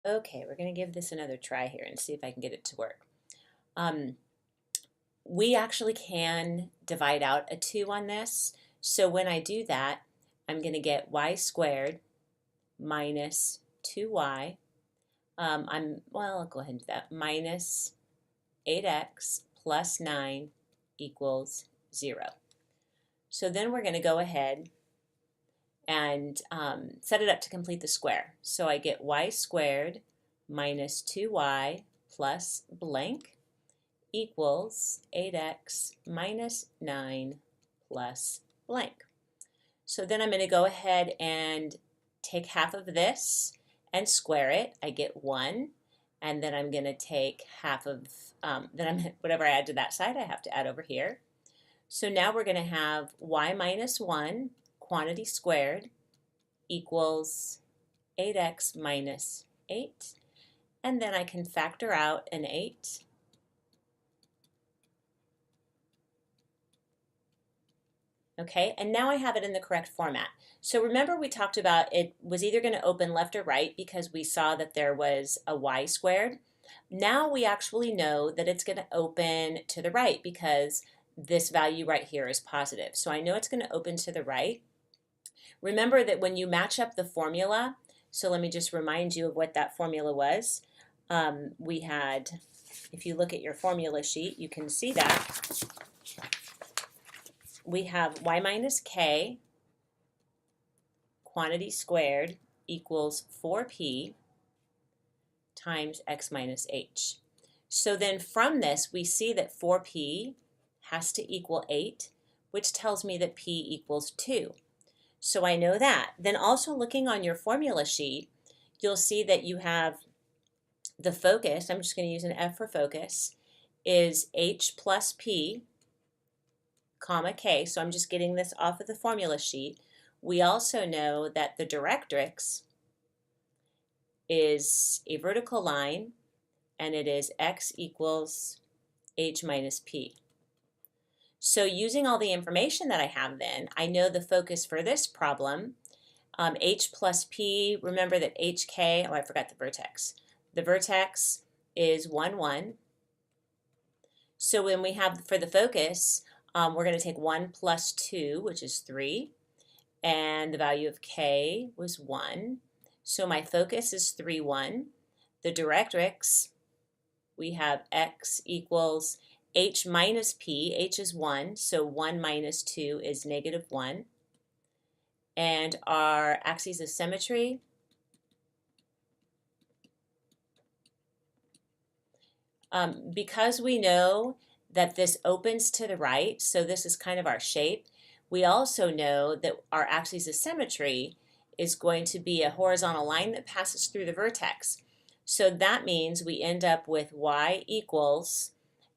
Okay, we're going to give this another try here and see if I can get it to work. We actually can divide out a 2 on this. So when I do that, I'm going to get y squared minus 2y. I'll go ahead and do that. Minus 8x plus 9 equals 0. So then we're going to go ahead and set it up to complete the square. So I get y squared minus 2y plus blank equals 8x minus 9 plus blank. So then I'm going to go ahead and take half of this and square it. I get 1. And then I'm going to take half of, whatever I add to that side, I have to add over here. So now we're going to have y minus 1, quantity squared, equals 8x minus 8. And then I can factor out an 8. Okay, and now I have it in the correct format. So remember we talked about it was either going to open left or right because we saw that there was a y squared. Now we actually know that it's going to open to the right because this value right here is positive. So I know it's going to open to the right. Remember that when you match up the formula, so let me just remind you of what that formula was. We had, if you look at your formula sheet, you can see that we have y minus k quantity squared equals 4p times x minus h. So then from this, we see that 4p has to equal 8, which tells me that p equals 2. So I know that. Then also looking on your formula sheet, you'll see that you have the focus, I'm just going to use an F for focus, is h plus p, comma k, so I'm just getting this off of the formula sheet. We also know that the directrix is a vertical line, and it is x equals h minus p. So using all the information that I have then, I know the focus for this problem, h plus p, remember that hk, I forgot the vertex. The vertex is 1, 1. So when we have for the focus, we're going to take 1 plus 2, which is 3, and the value of k was 1. So my focus is 3, 1. The directrix, we have x equals h minus p, h is 1, so 1 minus 2 is negative 1. And our axes of symmetry, because we know that this opens to the right, so this is kind of our shape, we also know that our axis of symmetry is going to be a horizontal line that passes through the vertex. So that means we end up with y equals,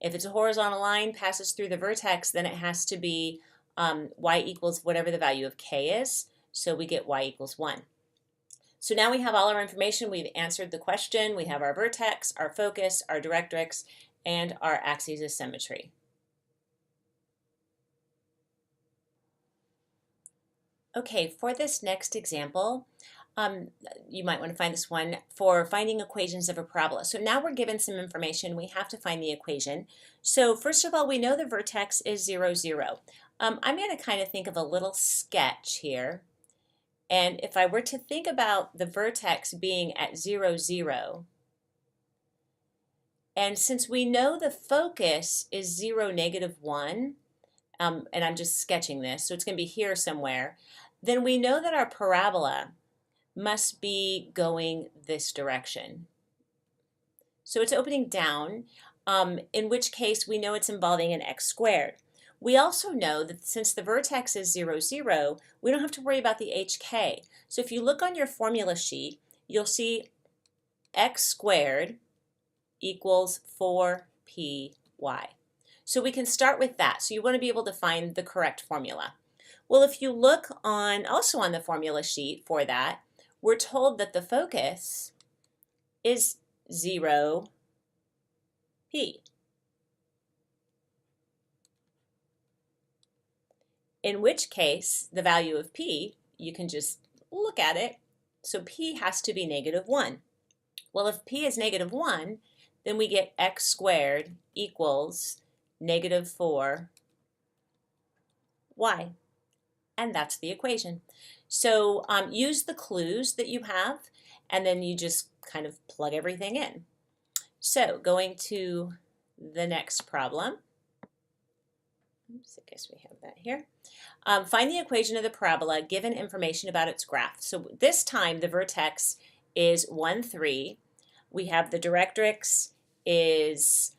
if it's a horizontal line passes through the vertex, then it has to be y equals whatever the value of k is, so we get y equals 1. So now we have all our information. We've answered the question. We have our vertex, our focus, our directrix, and our axes of symmetry. Okay, for this next example, you might want to find this one for finding equations of a parabola. So now we're given some information. We have to find the equation. So first of all, we know the vertex is 0, 0. I'm going to kind of think of a little sketch here. And if I were to think about the vertex being at 0, 0, and since we know the focus is 0, negative 1, and I'm just sketching this, so it's going to be here somewhere, then we know that our parabola must be going this direction. So it's opening down, in which case we know it's involving an x squared. We also know that since the vertex is 0, 0, we don't have to worry about the hk. So if you look on your formula sheet, you'll see x squared equals 4py. So we can start with that. So you want to be able to find the correct formula. Well, if you look also on the formula sheet for that, we're told that the focus is 0p. In which case, the value of p, you can just look at it. So p has to be negative 1. Well, if p is negative 1, then we get x squared equals negative 4y. And that's the equation. So use the clues that you have, and then you just kind of plug everything in. So going to the next problem. Oops, I guess we have that here. Find the equation of the parabola given information about its graph. So this time the vertex is 1, 3. We have the directrix is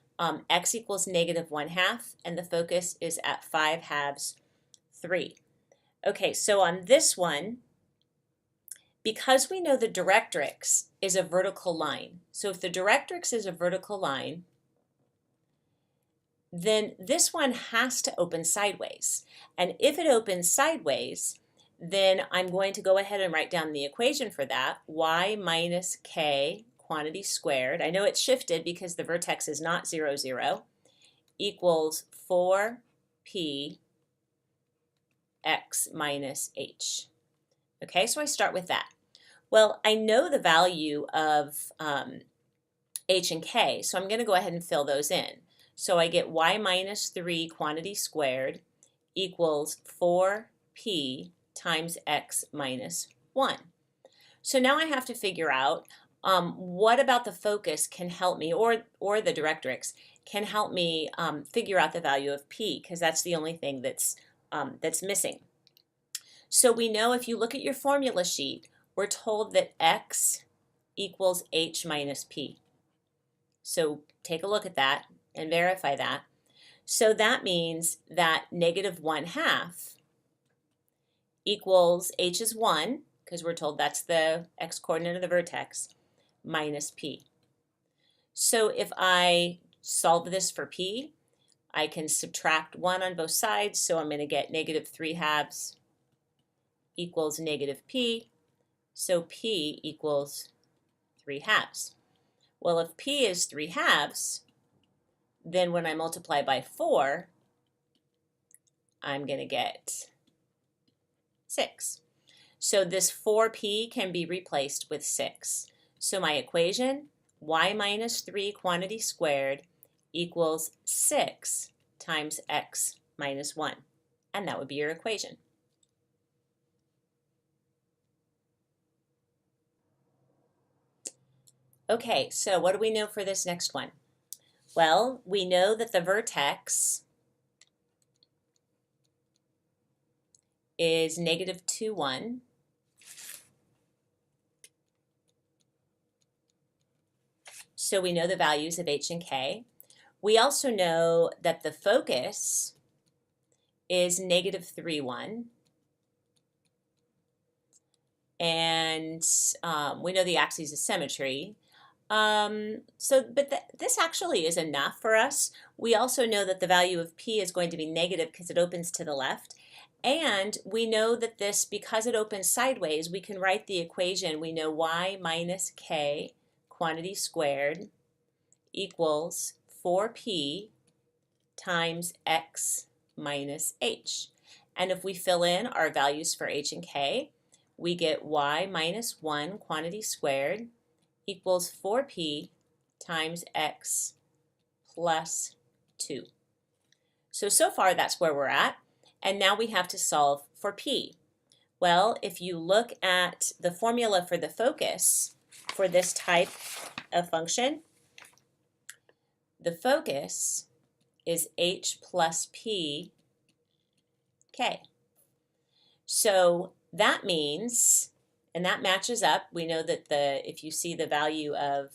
x equals negative 1/2, and the focus is at 5/2, 3. Okay, so on this one, because we know the directrix is a vertical line, so if the directrix is a vertical line, then this one has to open sideways. And if it opens sideways, then I'm going to go ahead and write down the equation for that, y minus k quantity squared. I know it's shifted because the vertex is not 0, 0, equals 4p x minus h. Okay, so I start with that. Well, I know the value of h and k, so I'm going to go ahead and fill those in. So I get y minus 3 quantity squared equals 4p times x minus 1. So now I have to figure out what about the focus can help me, or the directrix can help me figure out the value of p, because that's the only thing that's missing. So we know if you look at your formula sheet, we're told that x equals h minus p. So take a look at that and verify that. So that means that negative 1/2 equals h is 1, because we're told that's the x-coordinate of the vertex, minus p. So if I solve this for p, I can subtract 1 on both sides, so I'm going to get negative 3/2 equals negative p, so p equals 3/2. Well, if p is 3/2, then when I multiply by 4, I'm going to get 6. So this 4p can be replaced with 6. So my equation, y minus 3 quantity squared equals 6 times x minus 1. And that would be your equation. Okay, so what do we know for this next one? Well, we know that the vertex is negative 2, 1. So we know the values of h and k. We also know that the focus is negative 3, 1. And we know the axes of symmetry. This actually is enough for us. We also know that the value of p is going to be negative because it opens to the left. And we know that this, because it opens sideways, we can write the equation. We know y minus k quantity squared equals 4p times x minus h. And if we fill in our values for h and k, we get y minus 1 quantity squared equals 4p times x plus 2. So far that's where we're at. And now we have to solve for p. Well, if you look at the formula for the focus for this type of function, the focus is h plus p k. So that means, and that matches up, we know that if you see the value of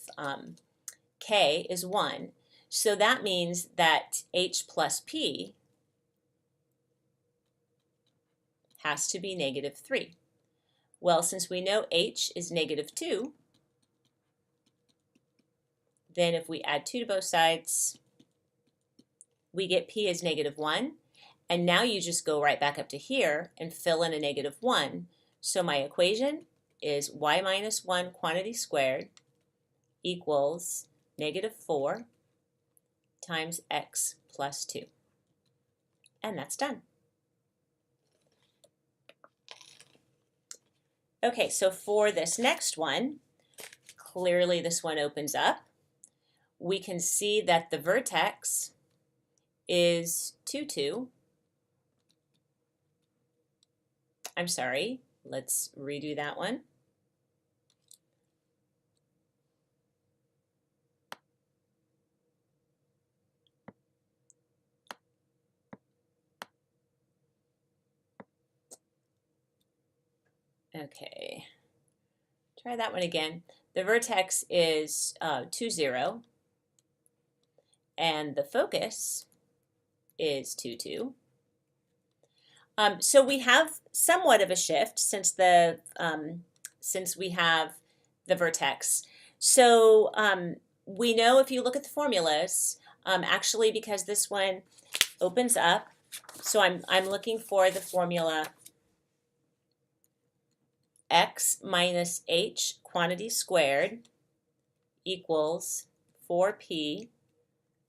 k is 1, so that means that h plus p has to be negative 3. Well, since we know h is negative 2, then if we add 2 to both sides, we get p is negative 1. And now you just go right back up to here and fill in a negative 1. So my equation is y minus 1 quantity squared equals negative 4 times x plus 2. And that's done. Okay, so for this next one, clearly this one opens up. We can see that the vertex is 2, 2. I'm sorry, let's redo that one. Okay, try that one again. The vertex is 2, 0, and the focus is 2, 2. So we have somewhat of a shift since we have the vertex. So we know if you look at the formulas, actually because this one opens up, so I'm looking for the formula x minus h quantity squared equals 4p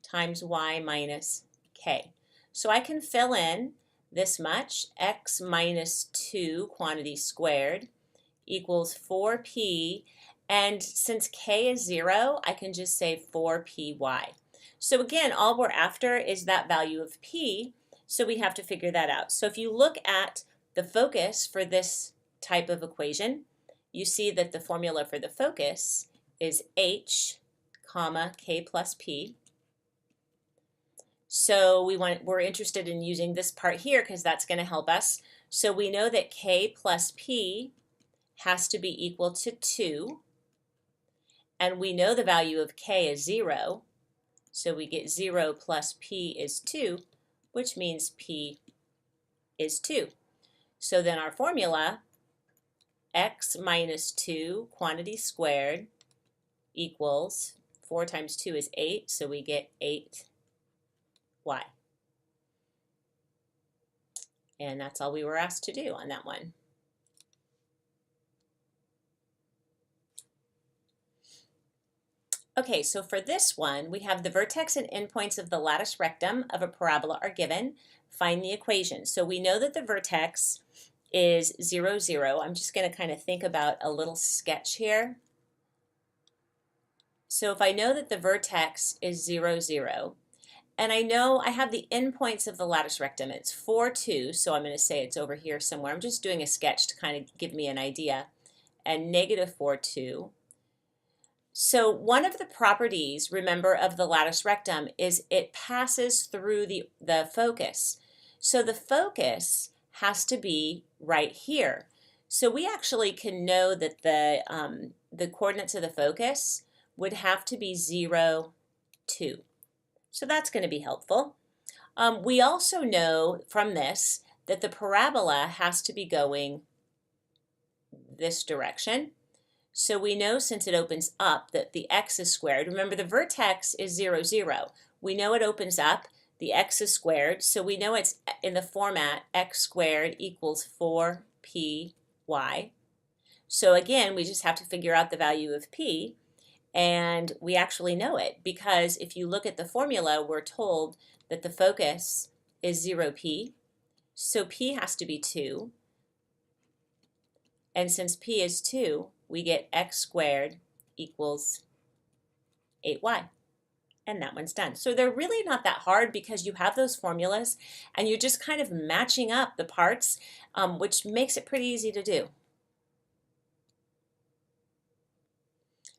times y minus k. So I can fill in this much, x minus 2 quantity squared equals 4p, and since k is 0, I can just say 4py. So again, all we're after is that value of p, so we have to figure that out. So if you look at the focus for this type of equation, you see that the formula for the focus is h comma k plus p. So we're interested in using this part here because that's going to help us. So we know that k plus p has to be equal to 2, and we know the value of k is 0, so we get 0 plus p is 2, which means p is 2. So then our formula, x minus 2 quantity squared equals 4 times 2 is 8, so we get 8y. And that's all we were asked to do on that one. Okay, so for this one, we have the vertex and endpoints of the lattice rectum of a parabola are given. Find the equation. So we know that the vertex is 0, 0. I'm just going to kind of think about a little sketch here. So if I know that the vertex is 0, 0, and I know I have the endpoints of the lattice rectum, it's 4, 2, so I'm going to say it's over here somewhere. I'm just doing a sketch to kind of give me an idea. And negative 4, 2. So one of the properties, remember, of the lattice rectum is it passes through the focus. So the focus has to be right here. So we actually can know that the coordinates of the focus would have to be 0, 2. So that's going to be helpful. We also know from this that the parabola has to be going this direction. So we know since it opens up that the x is squared. Remember, the vertex is 0, 0. We know it opens up, the x is squared, so we know it's in the format x squared equals 4py. So again, we just have to figure out the value of p, and we actually know it because if you look at the formula, we're told that the focus is 0p, so p has to be 2, and since p is 2, we get x squared equals 8y. And that one's done. So they're really not that hard because you have those formulas and you're just kind of matching up the parts, which makes it pretty easy to do.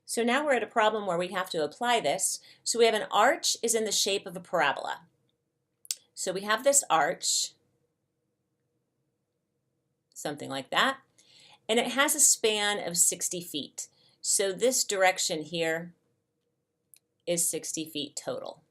So now we're at a problem where we have to apply this. So we have an arch is in the shape of a parabola. So we have this arch, something like that. And it has a span of 60 feet. So this direction here is 60 feet total.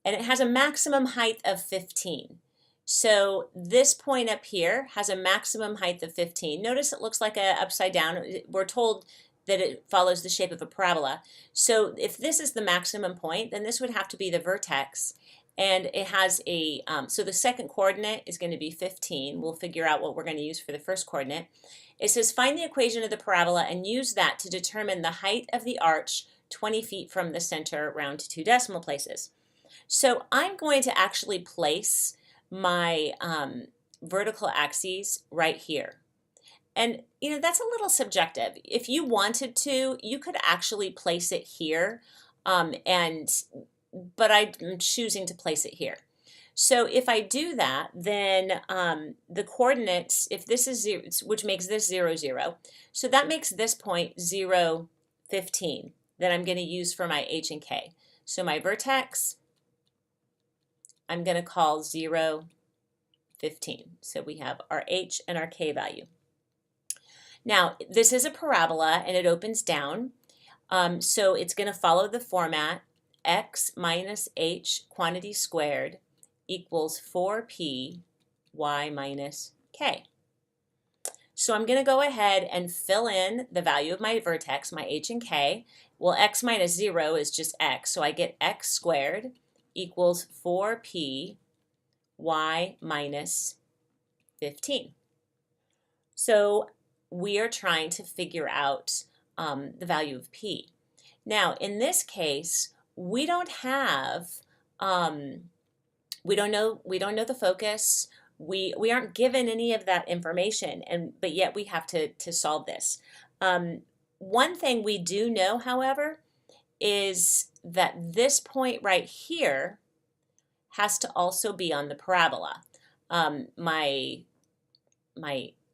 And it has a maximum height of 15. So this point up here has a maximum height of 15. Notice it looks like an upside down. We're told that it follows the shape of a parabola. So if this is the maximum point, then this would have to be the vertex. And it has a, so the second coordinate is going to be 15. We'll figure out what we're going to use for the first coordinate. It says find the equation of the parabola and use that to determine the height of the arch 20 feet from the center round to 2 decimal places. So I'm going to actually place my vertical axes right here. And That's a little subjective. If you wanted to, you could actually place it here, but I'm choosing to place it here. So if I do that, then the coordinates, if this is 0, which makes this 0, 0, so that makes this point 0, 15 that I'm going to use for my h and k. So my vertex, I'm going to call 0, 15. So we have our h and our k value. Now, this is a parabola and it opens down, so it's going to follow the format x minus h quantity squared equals 4p y minus k. So I'm going to go ahead and fill in the value of my vertex, my h and k. Well, x minus 0 is just x, so I get x squared equals 4p y minus 15. So we are trying to figure out the value of p. Now, in this case, we don't have, we don't know the focus. We aren't given any of that information, but yet we have to solve this. One thing we do know, however, is that this point right here has to also be on the parabola. My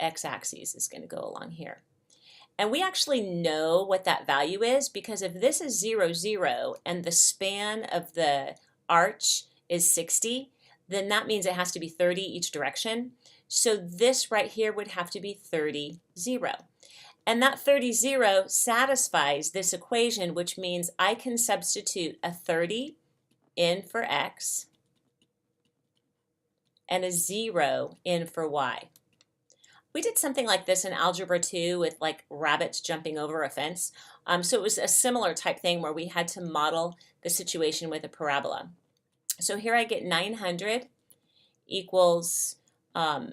x-axis is going to go along here. And we actually know what that value is, because if this is 0, 0 and the span of the arch is 60, then that means it has to be 30 each direction. So this right here would have to be 30, 0. And that 30, 0 satisfies this equation, which means I can substitute a 30 in for x and a 0 in for y. We did something like this in Algebra 2 with like rabbits jumping over a fence. So it was a similar type thing where we had to model the situation with a parabola. So here I get 900 equals 4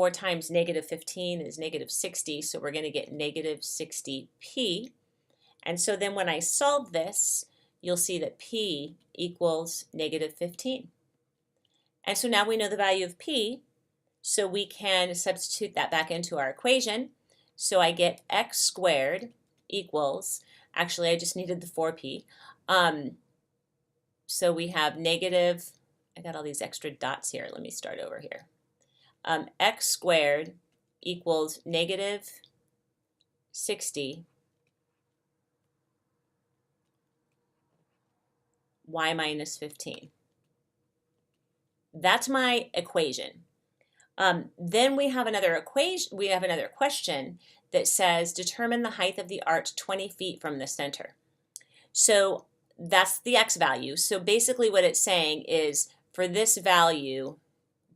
times negative 15 is negative 60, so we're going to get negative 60p. And so then when I solve this, you'll see that p equals negative 15. And so now we know the value of p, so we can substitute that back into our equation. So I get x squared equals, actually I just needed the 4p. So we have negative, I got all these extra dots here, let me start over here. X squared equals negative 60 y minus 15. That's my equation. Then we have another equation. We have another question that says determine the height of the arch 20 feet from the center. So that's the x value. So basically what it's saying is for this value,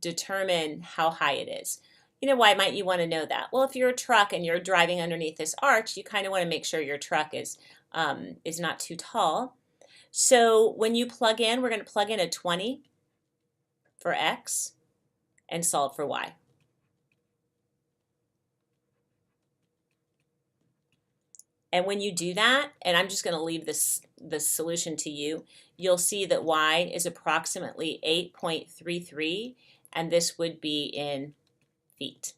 determine how high it is. Why might you want to know that? Well, if you're a truck and you're driving underneath this arch, you kind of want to make sure your truck is not too tall. So when you plug in, we're going to plug in a 20 for x and solve for y. And when you do that, and I'm just going to leave this solution to you, you'll see that y is approximately 8.33, and this would be in feet.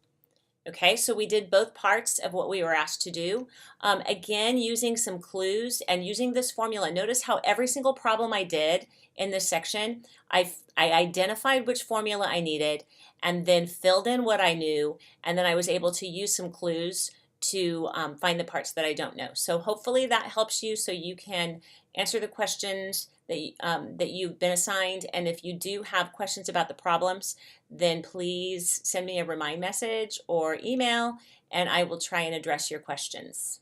Okay, so we did both parts of what we were asked to do. Again, using some clues and using this formula. Notice how every single problem I did in this section, I identified which formula I needed and then filled in what I knew, and then I was able to use some clues to find the parts that I don't know. So hopefully that helps you so you can answer the questions that you've been assigned. And if you do have questions about the problems, then please send me a remind message or email, and I will try and address your questions.